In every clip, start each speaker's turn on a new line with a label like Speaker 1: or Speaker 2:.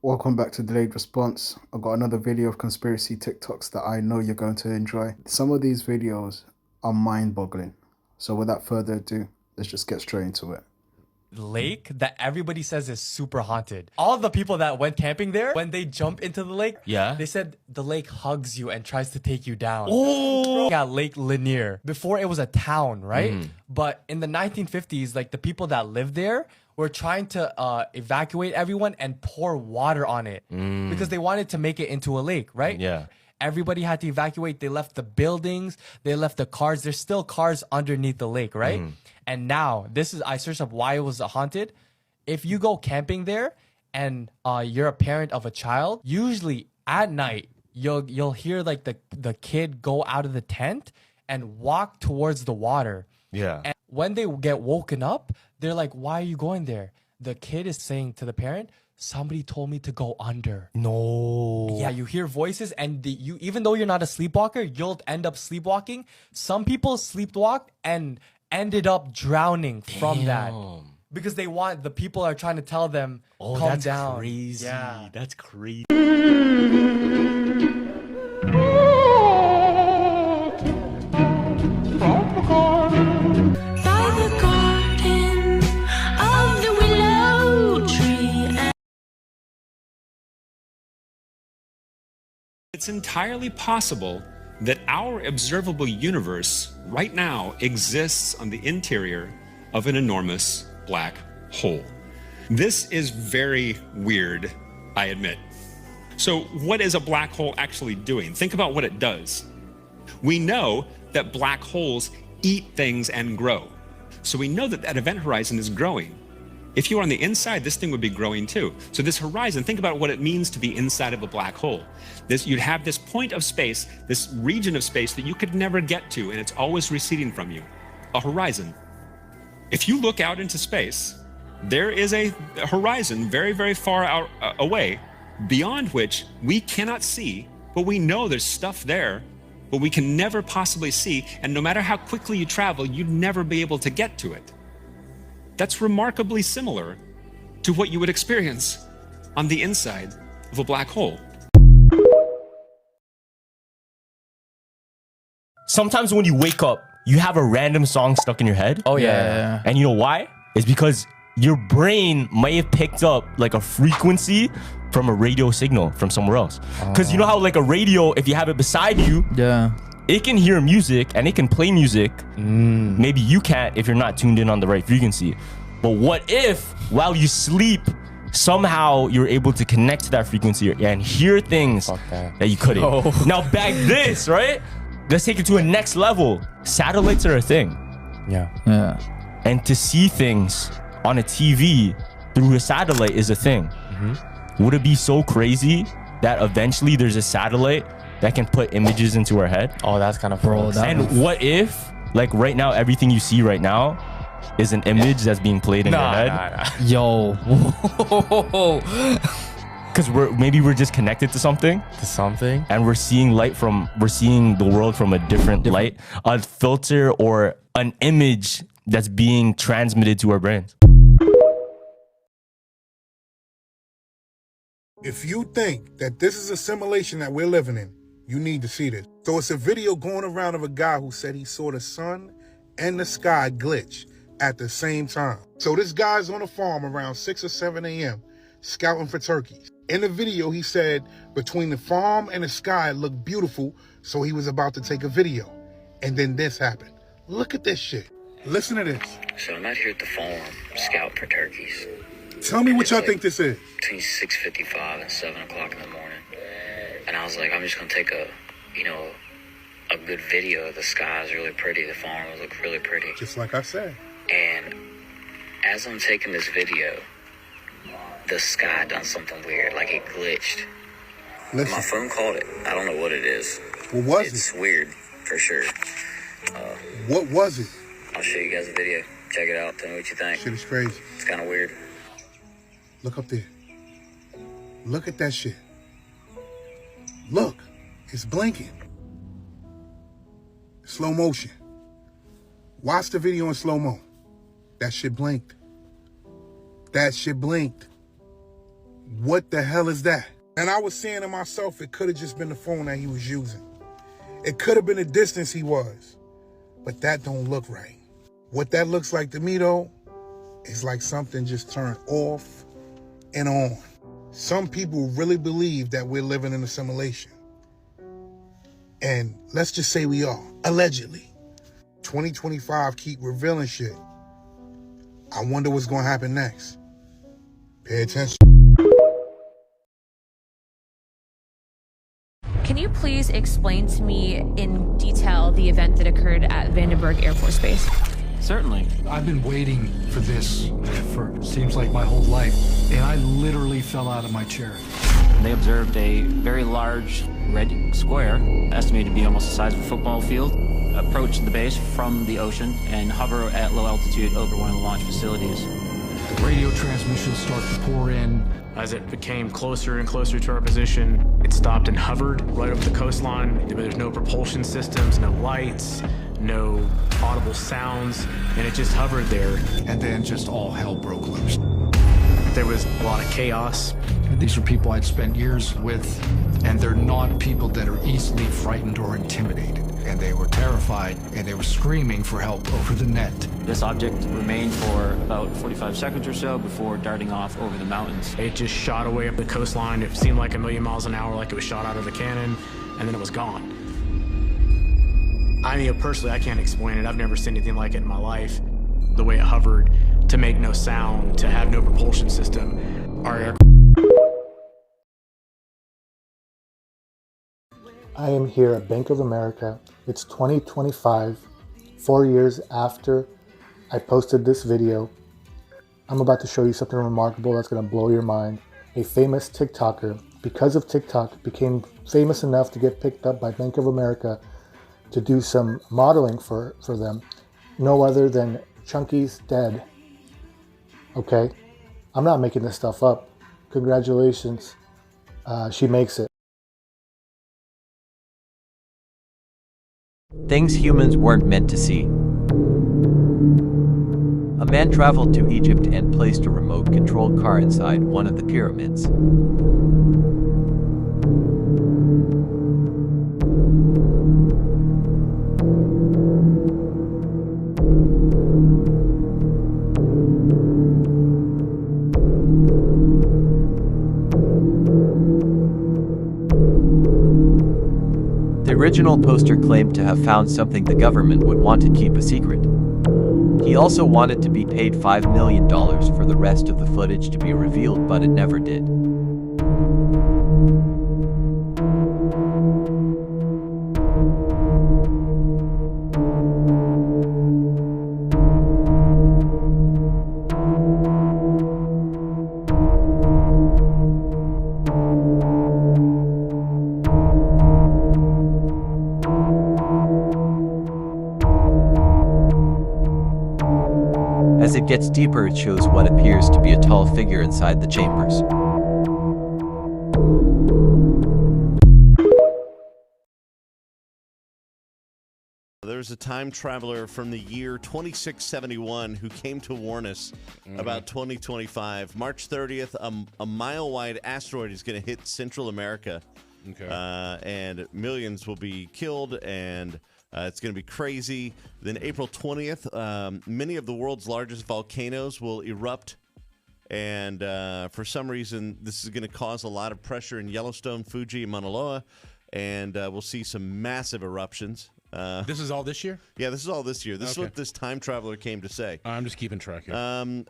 Speaker 1: Welcome back to Delayed Response. I've got another video of conspiracy TikToks that I know you're going to enjoy. Some of these videos are mind-boggling. So without further ado, let's just get straight into it.
Speaker 2: Lake that everybody says is super haunted. All the people that went camping there, when they jump into the lake, they said the lake hugs you and tries to take you down. Oh, yeah, Lake Lanier. Before it was a town, right? But in the 1950s, like the people that lived there were trying to evacuate everyone and pour water on it because they wanted to make it into a lake, right?
Speaker 3: Yeah.
Speaker 2: Everybody had to evacuate. They left the buildings. They left the cars. There's still cars underneath the lake, right? And now, I searched up why it was haunted. If you go camping there and you're a parent of a child, usually at night, you'll hear like the kid go out of the tent and walk towards the water.
Speaker 3: Yeah.
Speaker 2: And when they get woken up, they're like, why are you going there? The kid is saying to the parent, somebody told me to go under.
Speaker 3: No.
Speaker 2: Yeah, you hear voices, and you even though you're not a sleepwalker, you'll end up sleepwalking. Some people sleepwalked and ended up drowning from that because the people are trying to tell them, calm
Speaker 3: that's
Speaker 2: down.
Speaker 3: crazy.
Speaker 2: Yeah.
Speaker 3: That's crazy.
Speaker 4: It's entirely possible that our observable universe right now exists on the interior of an enormous black hole. This is very weird, I admit. So what is a black hole actually doing? Think about what it does. We know that black holes eat things and grow. So we know that that event horizon is growing. If you were on the inside, this thing would be growing too. So this horizon, think about what it means to be inside of a black hole. You'd have this point of space, this region of space that you could never get to, and it's always receding from you. A horizon. If you look out into space, there is a horizon very, very far out away, beyond which we cannot see, but we know there's stuff there, but we can never possibly see, and no matter how quickly you travel, you'd never be able to get to it. That's remarkably similar to what you would experience on the inside of a black hole.
Speaker 3: Sometimes when you wake up, you have a random song stuck in your head.
Speaker 2: Oh yeah.
Speaker 3: And you know why? It's because your brain may have picked up like a frequency from a radio signal from somewhere else. Because you know how like a radio, if you have it beside you, it can hear music and it can play music. Maybe you can't if you're not tuned in on the right frequency. But what if while you sleep, somehow you're able to connect to that frequency and hear things that you couldn't? Now back this, right? Let's take it to a next level. Satellites are a thing.
Speaker 2: Yeah.
Speaker 3: And to see things on a TV through a satellite is a thing. Would it be so crazy that eventually there's a satellite that can put images into our head?
Speaker 2: Oh, that's kind of cool.
Speaker 3: And what if, like right now, everything you see right now is an image that's being played in your head?
Speaker 2: Yo.
Speaker 3: Because maybe we're just connected to something. And we're seeing the world from a different light, a filter or an image that's being transmitted to our brains.
Speaker 5: If you think that this is a simulation that we're living in, you need to see this. So it's a video going around of a guy who said he saw the sun and the sky glitch at the same time. So this guy's on a farm around 6 or 7 a.m. scouting for turkeys. In the video, he said between the farm and the sky it looked beautiful, so he was about to take a video. And then this happened. Look at this shit. Listen to this.
Speaker 6: So I'm out here at the farm scouting for turkeys.
Speaker 5: Tell me what y'all think this is.
Speaker 6: Between 6:55 and 7 o'clock in the morning. And I was like, I'm just going to take a good video of the sky. Is really pretty. The farm looked really pretty.
Speaker 5: Just like I said.
Speaker 6: And as I'm taking this video, the sky done something weird. Like it glitched.
Speaker 5: Listen.
Speaker 6: My phone caught it. I don't know what it is.
Speaker 5: What was it?
Speaker 6: It's weird, for sure.
Speaker 5: What was it?
Speaker 6: I'll show you guys a video. Check it out. Tell me what you think.
Speaker 5: Shit is crazy.
Speaker 6: It's kind of weird.
Speaker 5: Look up there. Look at that shit. Look, it's blinking. Slow motion. Watch the video in slow-mo. That shit blinked. That shit blinked. what the hell is that? And I was saying to myself, it could have just been the phone that he was using. It could have been the distance he was. But that don't look right. What that looks like to me, though, is like something just turned off and on. Some people really believe that we're living in a simulation. And let's just say we are, allegedly. 2025 keep revealing shit. I wonder what's going to happen next. Pay attention.
Speaker 7: Can you please explain to me in detail the event that occurred at Vandenberg Air Force Base?
Speaker 8: Certainly. I've been waiting for this for seems like my whole life, and I literally fell out of my chair.
Speaker 9: They observed a very large red square, estimated to be almost the size of a football field, approach the base from the ocean and hover at low altitude over one of the launch facilities.
Speaker 8: The radio transmissions start to pour in.
Speaker 10: As it became closer and closer to our position, it stopped and hovered right over the coastline. There's no propulsion systems, no lights, no audible sounds, and it just hovered there.
Speaker 8: And then just all hell broke loose.
Speaker 10: There was a lot of chaos.
Speaker 8: These are people I'd spent years with, and they're not people that are easily frightened or intimidated. And they were terrified, and they were screaming for help over the net.
Speaker 9: This object remained for about 45 seconds or so before darting off over the mountains.
Speaker 10: It just shot away up the coastline. It seemed like 1,000,000 miles an hour, like it was shot out of a cannon, and then it was gone. I mean, personally, I can't explain it. I've never seen anything like it in my life. The way it hovered, to make no sound, to have no propulsion system. Our air.
Speaker 11: I am here at Bank of America. It's 2025, 4 years after I posted this video. I'm about to show you something remarkable that's going to blow your mind. A famous TikToker, because of TikTok, became famous enough to get picked up by Bank of America to do some modeling for them. No other than Chunky's Dead. Okay? I'm not making this stuff up. Congratulations. She makes it.
Speaker 12: Things humans weren't meant to see. A man traveled to Egypt and placed a remote-controlled car inside one of the pyramids. The original poster claimed to have found something the government would want to keep a secret. He also wanted to be paid $5 million for the rest of the footage to be revealed, but it never did. As it gets deeper, it shows what appears to be a tall figure inside the chambers.
Speaker 13: There's a time traveler from the year 2671 who came to warn us about 2025. March 30th, a mile-wide asteroid is going to hit Central America.
Speaker 14: Okay.
Speaker 13: And millions will be killed, and it's going to be crazy. Then April 20th, many of the world's largest volcanoes will erupt. And for some reason, this is going to cause a lot of pressure in Yellowstone, Fuji, and Mauna Loa. And we'll see some massive eruptions.
Speaker 14: This is all this year?
Speaker 13: Yeah, this is all this year. This is what this time traveler came to say.
Speaker 14: I'm just keeping track here.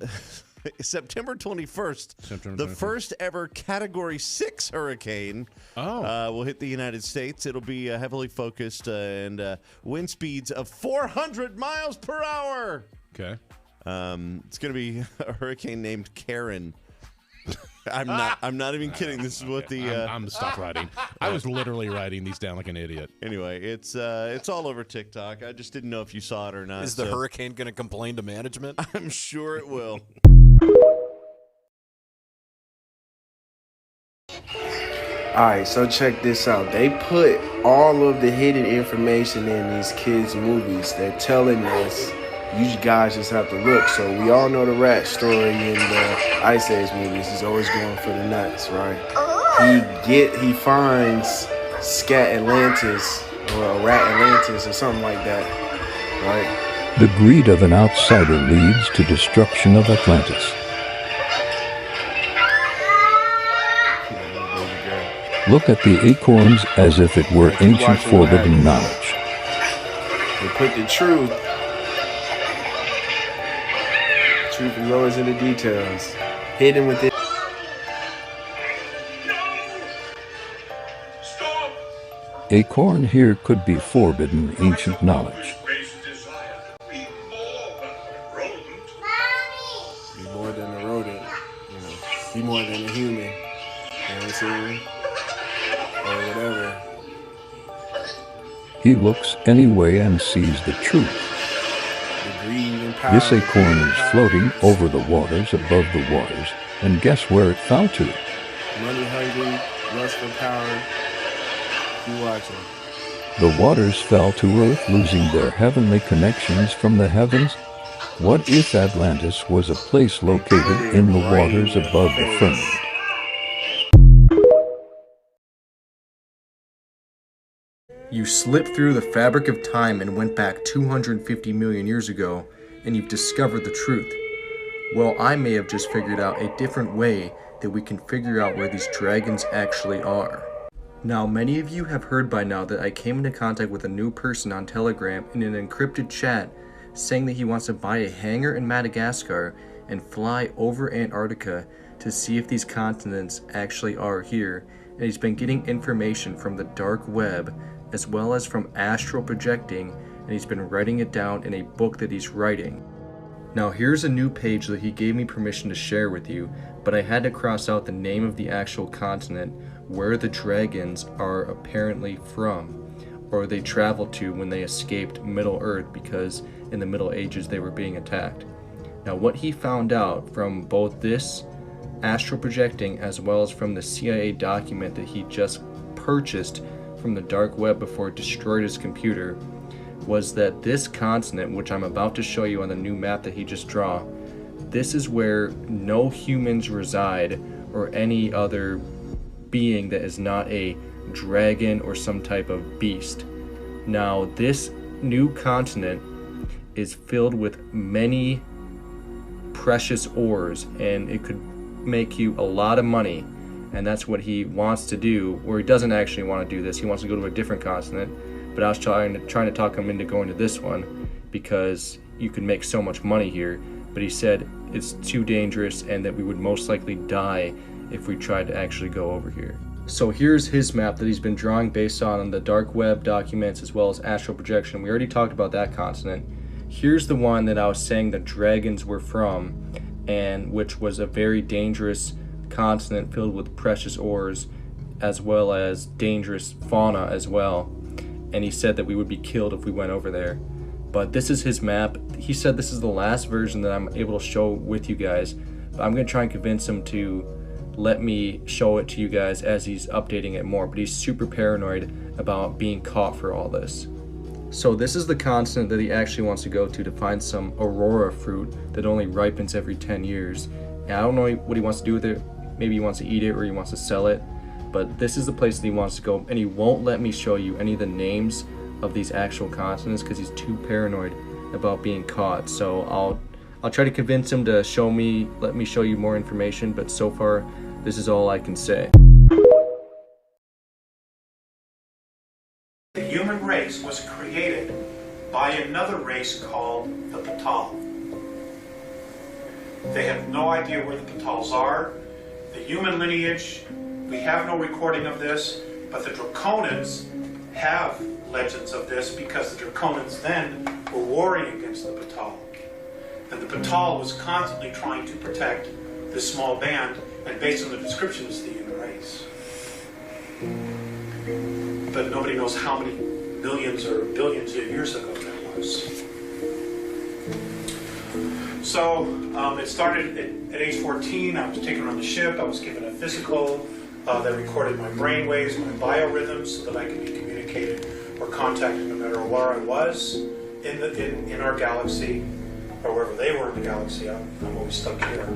Speaker 13: September 21st, the first ever Category 6 hurricane will hit the United States. It'll be heavily focused and wind speeds of 400 miles per hour.
Speaker 14: Okay.
Speaker 13: It's going to be a hurricane named Karen. I'm not even kidding. This is what the
Speaker 14: I'm stop writing. I was literally writing these down like an idiot.
Speaker 13: Anyway, it's all over TikTok. I just didn't know if you saw it or not.
Speaker 15: Is the hurricane going to complain to management?
Speaker 13: I'm sure it will.
Speaker 16: Alright, so check this out. They put all of the hidden information in these kids' movies. They're telling us You guys just have to look. So we all know the rat story in the Ice Age movies. He's always going for the nuts, right? He finds Scat Atlantis or Rat Atlantis or something like that, right?
Speaker 17: The greed of an outsider leads to destruction of Atlantis. Look at the acorns as if it were ancient forbidden knowledge.
Speaker 16: They put the truth. Truth is always in the details. Hidden within.
Speaker 17: Acorn here could be forbidden ancient knowledge.
Speaker 16: Be more than a rodent, you know. Be more than a human. You know what I'm saying? Or whatever.
Speaker 17: He looks anyway and sees the truth. This acorn is floating over the waters, above the waters, and guess where it fell to?
Speaker 16: Money hungry, lust for power. Keep watching.
Speaker 17: The waters fell to earth, losing their heavenly connections from the heavens. What if Atlantis was a place located in the waters above the firmament?
Speaker 1: You slipped through the fabric of time and went back 250 million years ago, and you've discovered the truth. Well, I may have just figured out a different way that we can figure out where these dragons actually are. Now, many of you have heard by now that I came into contact with a new person on Telegram in an encrypted chat saying that he wants to buy a hangar in Madagascar and fly over Antarctica to see if these continents actually are here, and he's been getting information from the dark web as well as from astral projecting, and he's been writing it down in a book that he's writing. Now here's a new page that he gave me permission to share with you, but I had to cross out the name of the actual continent where the dragons are apparently from, or they traveled to when they escaped Middle Earth because in the Middle Ages they were being attacked. Now what he found out from both this astral projecting as well as from the CIA document that he just purchased from the dark web before it destroyed his computer was that this continent, which I'm about to show you on the new map that he just drew, this is where no humans reside or any other being that is not a dragon or some type of beast. Now this new continent is filled with many precious ores, and it could make you a lot of money, and that's what he wants to do. Or he doesn't actually want to do this, he wants to go to a different continent, but I was trying to talk him into going to this one because you can make so much money here, but he said it's too dangerous and that we would most likely die if we tried to actually go over here. So here's his map that he's been drawing based on the dark web documents as well as astral projection. We already talked about that continent. Here's the one that I was saying the dragons were from, and which was a very dangerous continent filled with precious ores as well as dangerous fauna as well, and he said that we would be killed if we went over there. But this is his map. He said this is the last version that I'm able to show with you guys, but I'm going to try and convince him to let me show it to you guys as he's updating it more, but he's super paranoid about being caught for all this. So this is the continent that he actually wants to go to find some aurora fruit that only ripens every 10 years. And I don't know what he wants to do with it. Maybe he wants to eat it or he wants to sell it, but this is the place that he wants to go, and he won't let me show you any of the names of these actual continents because he's too paranoid about being caught. So I'll try to convince him to let me show you more information, but so far this is all I can say.
Speaker 18: The human race was created by another race called the Patal. They have no idea where the Patals are. The human lineage, we have no recording of this, but the Draconans have legends of this because the Draconans then were warring against the Patal. And the Patal was constantly trying to protect this small band, and based on the description, it's the human race. But nobody knows how many millions or billions of years ago that was. So it started at age 14. I was taken on the ship. I was given a physical that recorded my brain waves, my biorhythms, so that I could be communicated or contacted no matter where I was in our galaxy. or wherever they were in the galaxy. I'm always stuck here.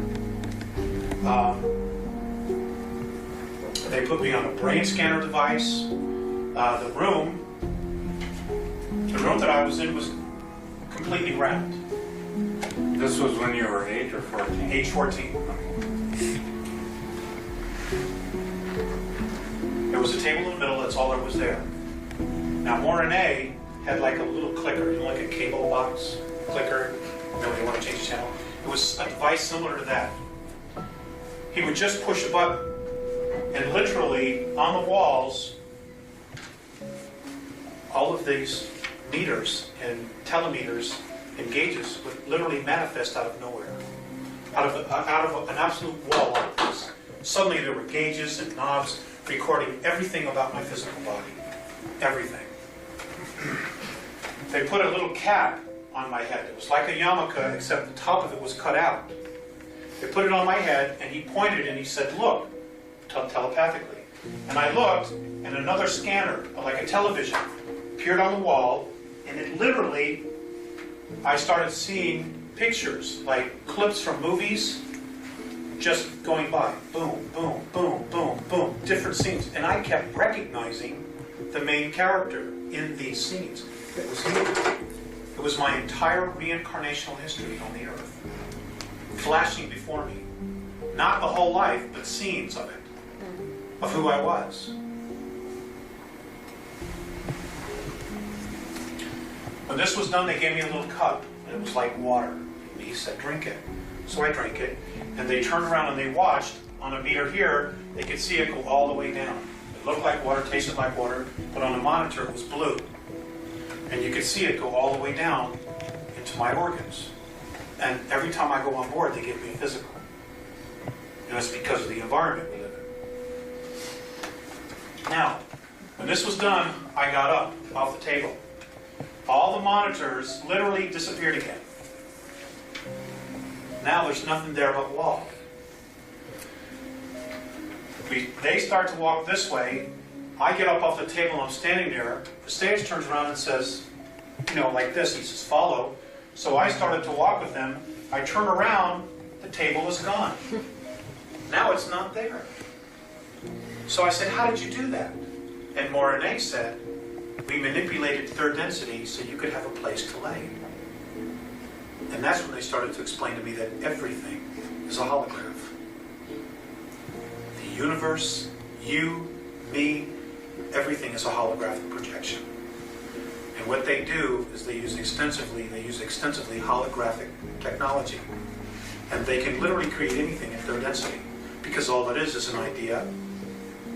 Speaker 18: They put me on a brain scanner device. The room that I was in was completely round.
Speaker 19: This was when you were 8 or 14?
Speaker 18: Age 14. There was a table in the middle, that's all that was there. Now, Morene had like a little clicker, you know, like a cable box clicker, you know, when you want to change the channel. It was a device similar to that. He would just push a button, and literally on the walls, all of these meters and telemeters and gauges would literally manifest out of nowhere, out of an absolute wall like this. Suddenly there were gauges and knobs recording everything about my physical body, everything. They put a little cap on my head. It was like a yarmulke, except the top of it was cut out. They put it on my head, and he pointed and he said, "Look," telepathically. And I looked, and another scanner, like a television, appeared on the wall, and it literally, I started seeing pictures, like clips from movies, just going by. Boom, boom, boom, boom, boom, different scenes. And I kept recognizing the main character in these scenes. It was him. It was my entire reincarnational history on the earth, flashing before me. Not the whole life, but scenes of it, of who I was. When this was done, they gave me a little cup, and it was like water. And he said, "Drink it." So I drank it, and they turned around and they watched. On a meter here, they could see it go all the way down. It looked like water, tasted like water, but on a monitor it was blue. And you could see it go all the way down into my organs. And every time I go on board, they give me a physical. And it's because of the environment we live in. Now, when this was done, I got up off the table. All the monitors literally disappeared again. Now there's nothing there but wall. They start to walk this way. I get up off the table and I'm standing there. The stage turns around and says, you know, like this. He says, "Follow." So I started to walk with them. I turn around, the table is gone. Now it's not there. So I said, "How did you do that?" And Morene said, "We manipulated third density so you could have a place to lay." And that's when they started to explain to me that everything is a holograph. The universe, you, me, everything is a holographic projection. And what they do is they use extensively holographic technology. And they can literally create anything in third density, because all it is an idea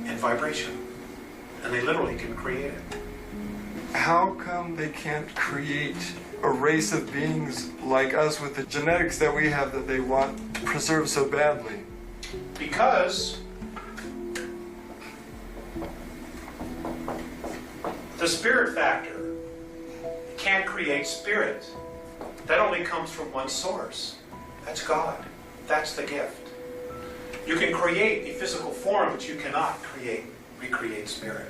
Speaker 18: and vibration. And they literally can create it.
Speaker 20: How come they can't create a race of beings like us with the genetics that we have that they want preserved so badly?
Speaker 18: Because the spirit factor can't create spirit. That only comes from one source. That's God. That's the gift. You can create a physical form, but you cannot recreate spirit.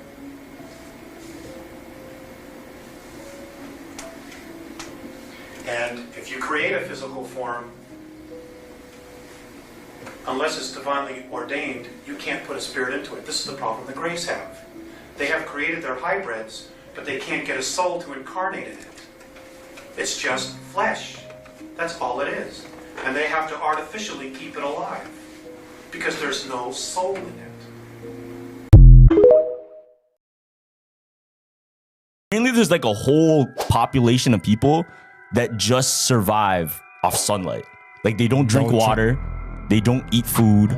Speaker 18: And if you create a physical form, unless it's divinely ordained, you can't put a spirit into it. This is the problem the Greys have. They have created their hybrids, but they can't get a soul to incarnate in it. It's just flesh. That's all it is. And they have to artificially keep it alive, because there's no soul in it.
Speaker 3: Mainly there's like a whole population of people that just survive off sunlight. Like they don't drink water, they don't eat food,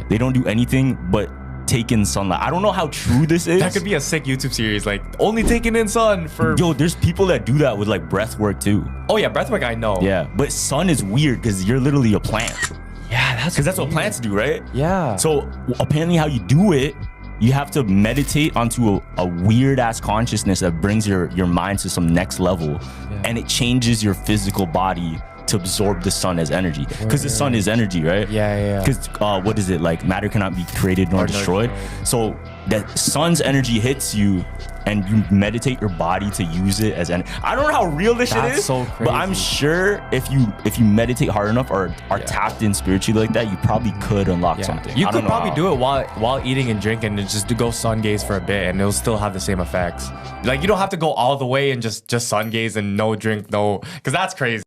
Speaker 3: they don't do anything but take in sunlight. I don't know how true this is.
Speaker 2: That could be a sick YouTube series, like only taking in sun for...
Speaker 3: Yo, there's people that do that with like breath work too.
Speaker 2: Oh yeah, breath work I know.
Speaker 3: Yeah, but sun is weird because you're literally a plant.
Speaker 2: Yeah,
Speaker 3: that's what plants do, right?
Speaker 2: Yeah.
Speaker 3: So apparently how you do it, you have to meditate onto a weird ass consciousness that brings your mind to some next level, and it changes your physical body to absorb the sun as energy, because the sun is energy, right?
Speaker 2: Yeah.
Speaker 3: Because what is it, like matter cannot be created nor destroyed. So that sun's energy hits you and you meditate your body to use it as I don't know how real this shit is,
Speaker 2: so
Speaker 3: but I'm sure if you meditate hard enough or are tapped in spiritually like that, you probably could unlock something.
Speaker 2: You
Speaker 3: I don't
Speaker 2: could
Speaker 3: know
Speaker 2: probably
Speaker 3: how.
Speaker 2: do it while eating and drinking and just to go sun gaze for a bit and it'll still have the same effects. Like you don't have to go all the way and just sun gaze and no drink, because that's crazy.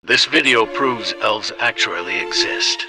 Speaker 21: This video proves elves actually exist.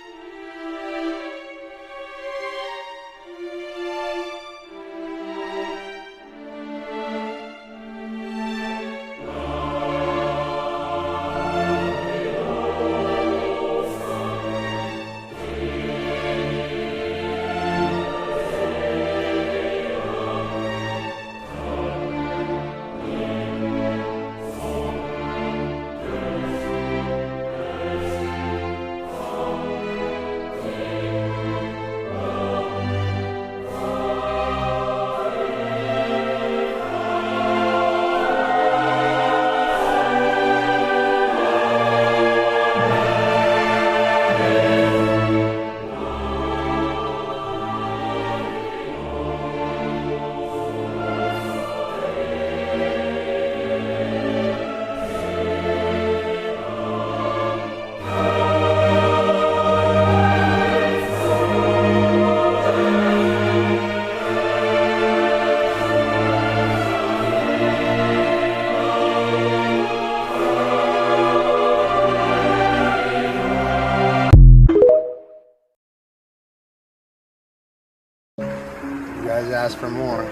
Speaker 22: For more.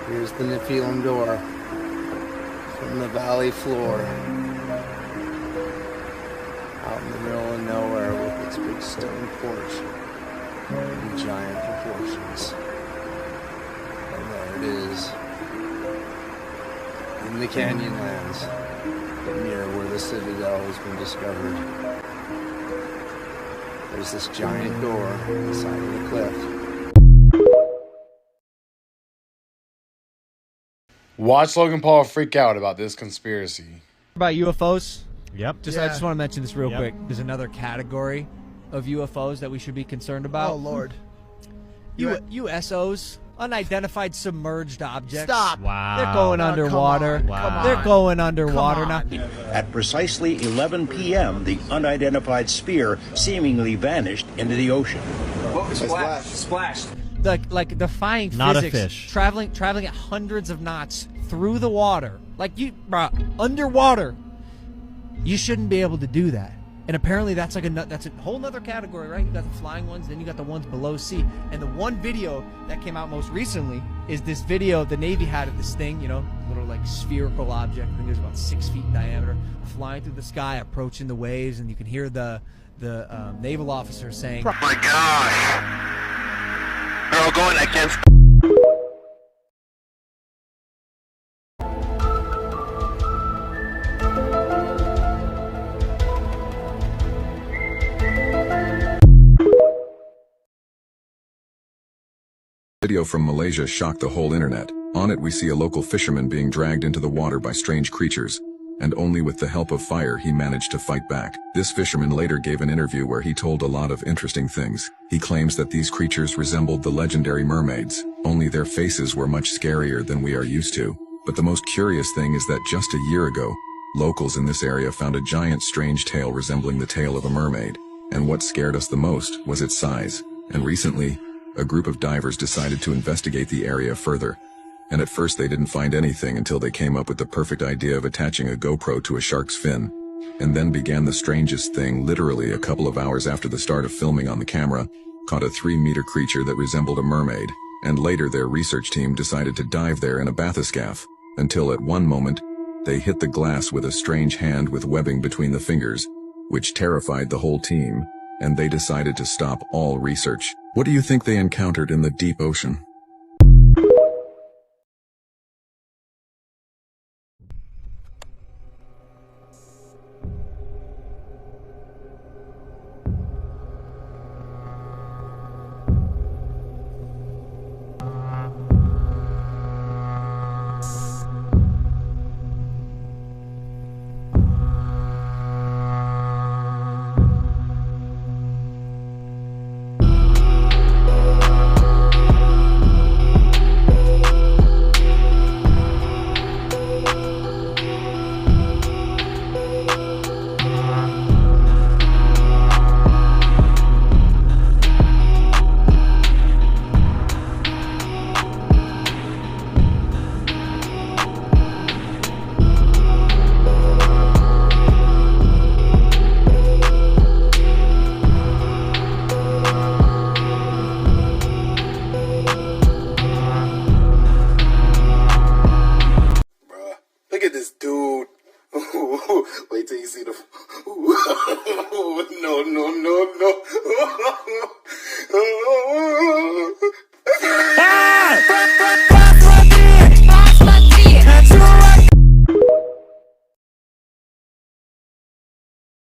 Speaker 22: Here's the Nephilim door from the valley floor out in the middle of nowhere with its big stone porch and giant proportions. And there it is in the Canyonlands near where the Citadel has been discovered. There's this giant door on the side of the cliff.
Speaker 23: Watch Logan Paul freak out about this conspiracy.
Speaker 24: About UFOs?
Speaker 25: Yep.
Speaker 24: I just want to mention this real quick. There's another category of UFOs that we should be concerned about.
Speaker 26: Oh, Lord.
Speaker 24: USOs, unidentified submerged objects.
Speaker 26: Stop.
Speaker 25: Wow.
Speaker 24: They're going underwater.
Speaker 25: Wow.
Speaker 24: They're going underwater now.
Speaker 27: At precisely 11 p.m., the unidentified sphere seemingly vanished into the ocean.
Speaker 24: Splashed. Like defying
Speaker 25: Not a
Speaker 24: physics.
Speaker 25: fish.
Speaker 24: Traveling at hundreds of knots through the water. Like underwater. You shouldn't be able to do that. And apparently that's that's a whole nother category, right? You got the flying ones, then you got the ones below sea. And the one video that came out most recently is this video the Navy had of this thing, little like spherical object. I think it was about 6 feet in diameter, flying through the sky, approaching the waves, and you can hear the naval officer saying,
Speaker 21: Oh my gosh! They're all going against.
Speaker 28: Video from Malaysia shocked the whole internet. On it we see a local fisherman being dragged into the water by strange creatures, and only with the help of fire he managed to fight back. This fisherman later gave an interview where he told a lot of interesting things. He claims that these creatures resembled the legendary mermaids, only their faces were much scarier than we are used to. But the most curious thing is that just a year ago, locals in this area found a giant strange tail resembling the tail of a mermaid. And what scared us the most was its size. And recently, a group of divers decided to investigate the area further. And at first they didn't find anything until they came up with the perfect idea of attaching a GoPro to a shark's fin. And then began the strangest thing. Literally a couple of hours after the start of filming on the camera, caught a 3-meter creature that resembled a mermaid. And later their research team decided to dive there in a bathyscaphe, until at one moment, they hit the glass with a strange hand with webbing between the fingers, which terrified the whole team, and they decided to stop all research. What do you think they encountered in the deep ocean?
Speaker 4: till you see the